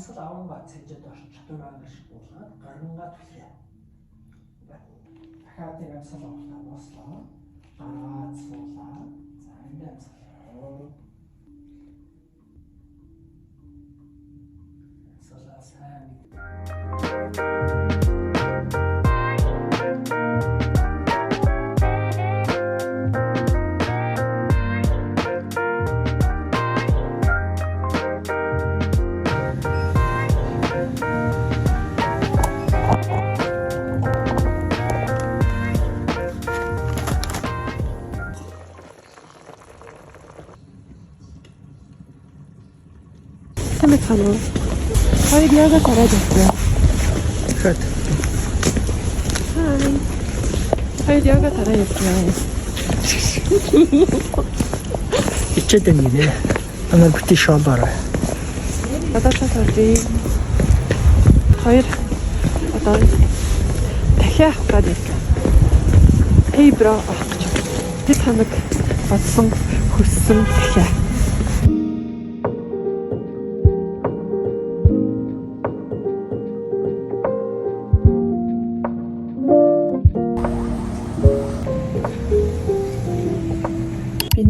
Асал авангаа цэжэд орч чадвараа шиг буулгаад гарангаа түлхээ. Дахиад нэг асал авалтаа бослоо. Гараа цуулаа. За ингээд асал. Асалаа сайн. Ханаа. Хоёр яга гараад ирсэн. Хэд. Хоёр яга гараад ирсэн. Ичээд байна нэ. Анаа бити шоолоор. Одоо цаашаа хоёр одоо дахиад авах гээд ирсэн. Hey bro авах гэж. Тэд хамаг бодсон хүссэн дахиад.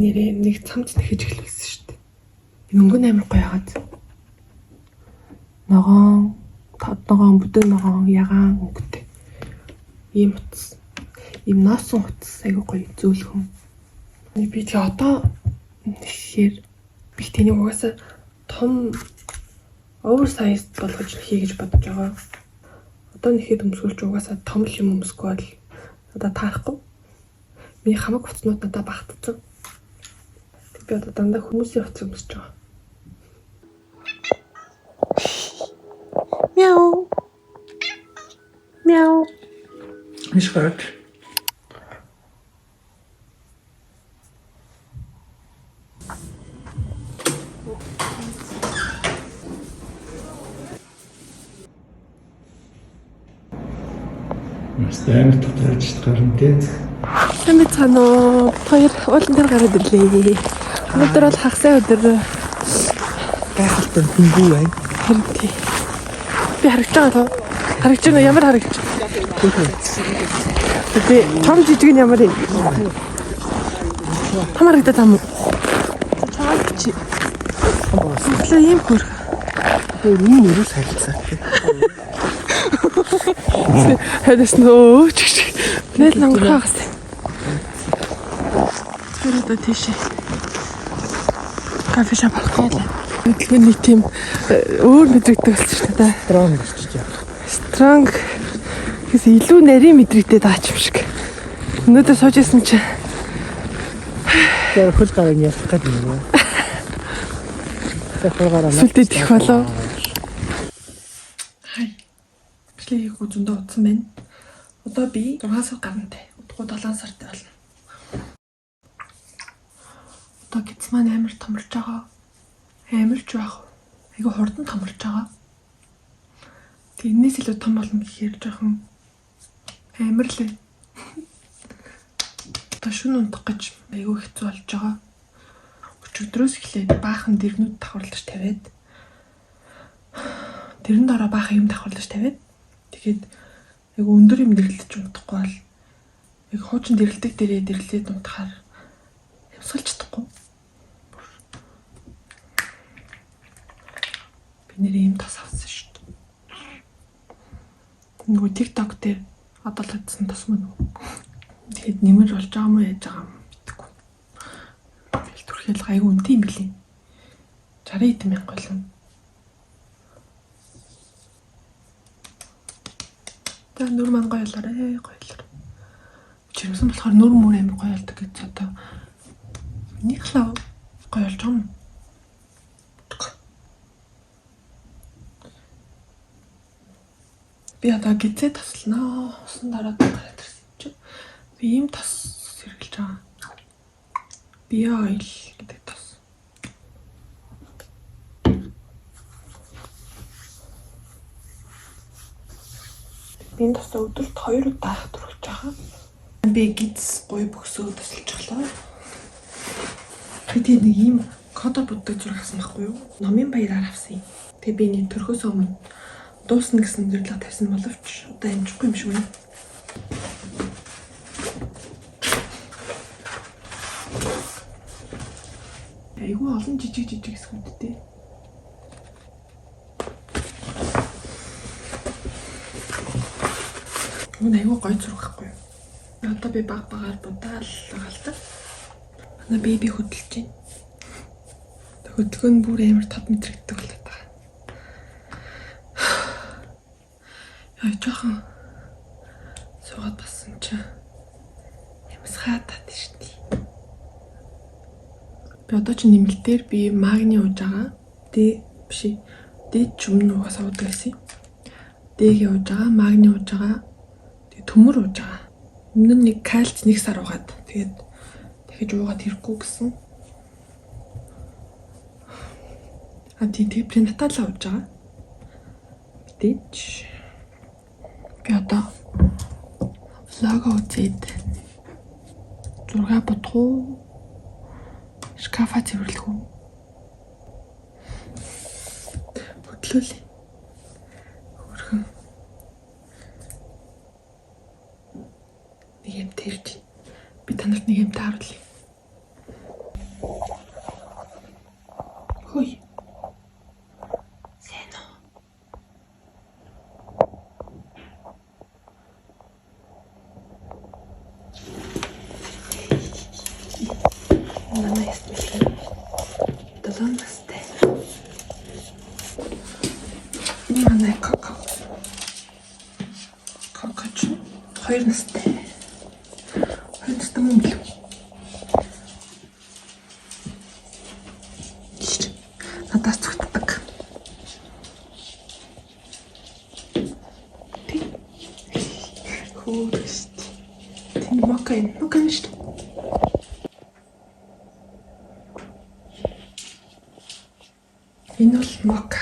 Нэрээ нэг цамц нэхэж эхлүүлсэн шүү дээ. Энэ өнгөн амар гоё хагаад. Ногоон, тод ногоон, бүдүүн ногоон, ягаан өнгөтэй. Ийм утас. Ийм носон утас айгу гоё зөөлхөн. Би тэгээ одоо нэхээр би тэнийг угаасаа том оверсайз болгож нэхье гэж бодож байгаа. Одоо нэхэд өмсгөлч угаасаа том л юм өмсгөөл одоо таарахгүй. Миний хамаг утаснууд надад багтцсан. Би одоо дандаа хүмүүсийн утас өмсөж байгаа. Мяу. Мяу. Is goed. Стайм дотрооч гарна тийм. Сайн цаанаа хоёр уулан дээр гараад ирлээ. Өнөөдөр бол хагасаа өдөр Гайхалтай хөнгүү байна. хэрэг. Би харагч байгаа тоо. Харагч нь ямар харагч? Би том жижиг нь ямар юм? Хамаарагдаад ам уу? Чаач. Өглөө ийм хөр. Ийм нэрээс харилцаа. Хэдэс нөө чиг. Нэл нангахаас. Тэр тийш. Кофе шоп авах. Өглөөний тийм өөр мэдрэгдэх болсон шүү дээ. Strong гэж байна. Strong гэс илүү нарийн мэдрэгдээд байгаа юм шиг. Өнөөдөр сууж исэн чинь Тэр хөл гараг яах гэдэг юм бэ? Тэр хөл гараг сүлдээд их болоо. Хай. Бичлэг хийх зөндөө утсан байна. Одоо би 6 сар гарантай. Удахгүй 7 сартай болно. Одоо гиз маань амар томорж байгаа. Амарч байх. Айгу хурдан томорж байгаа. Тэрнээс илүү том болно гэхээр жоохон амар л байна. Одоо шөнө унтах гэж айгу хэцүү болж байгаа. Өчигдрөөс эхлээд баахан дэрнүүд давхарлаж тавиад дэрэн дороо баахан юм давхарлаж тавиад тэгээд айгу өндөр юм дэрлэж унтахгүй бол яг хуучин дэрлдэг дээрээ дэрлээд унтахаар явсгалж чадахгүй. Нэр юм тас авсан шүү дээ. Нөгөө TikTok дээр одоо л атсан тас мөн. Тэгэхэд нэмэр болж байгаа юм уу яаж байгаа юм мэдгүй. Тэгэл түрхэл гайгүй үнэтэй юм билий. 60 мянга болов. За нүр маань гоёлаарэ гоёлоор. Жирэмсэн болохоор нүр мөр амир гоёлдог гэж одоо. Нийхлаа гоёлж байгаа юм. Би одоо гизээ тасланаа. Усан дараад гараад ирсэн чинь би ийм тас сэргэлж байгаа. Био ойл гэдэг тас. Энэ тас өдөрт 2 удаа хатруулж байгаа. Би гиз гой бөксөө тасалж гэлээ. Би тийм нэг ийм кодо буддаг зураг авсан байхгүй юу? Номын баяраар авсан юм. Тэгээ би энэ төрхөөс өмнө дуусна гэсэн зөвлөгөө тавьсан боловч одоо амжихгүй юм шиг байна. Айгу олон жижиг хэсгүүдтэй. Мөн айгу гоё зураг байхгүй юу? Одоо би багаар будаал байгаа л та. Манай беби хөдөлж байна. Хөдөлгөөн нь бүр амар тод мэдрэгддэг болоод байгаа. Яа жоохон суугаад бассан чинь ямсгаад тат шүү дээ. Би одоо ч нэмэлтээр би магний ууж байгаа. Дээд чүмн угаас уудаг гэсэн. Дэгийн ууж байгаа, магний ууж байгаа. Тэгээ төмөр ууж байгаа. Өмнө нь нэг кальц 1 сар угаад. Тэгээд дахиж уугаад хэрэггүй гэсэн. Тэгээ пренатал ууж байгаа. Мэдээч. Би одоо влог үзээд 6 бодох уу? Шкафа цэвэрлэх үү? Хөдлөөлээ. Хөрхөн. Нэг юм тэрж. Би танарт нэг юм тааруулъя. Хөөе. Сайн уу? Манай эсмэлээ. Долоон настай. Манай Коко. Коко ч 2 настай. 2 настай мөн билүү? Надаас зүгтдэг. Тий. Хөөс. Тий мокайн шүү дээ. Энэ бол мока.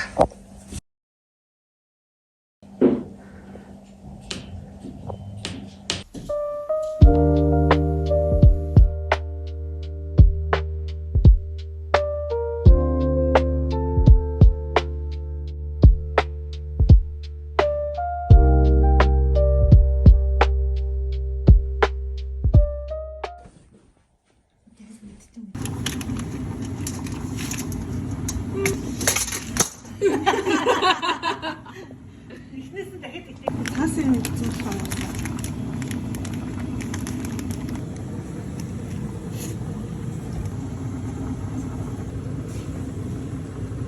Таасан юм зүгт байна.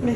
Мэ.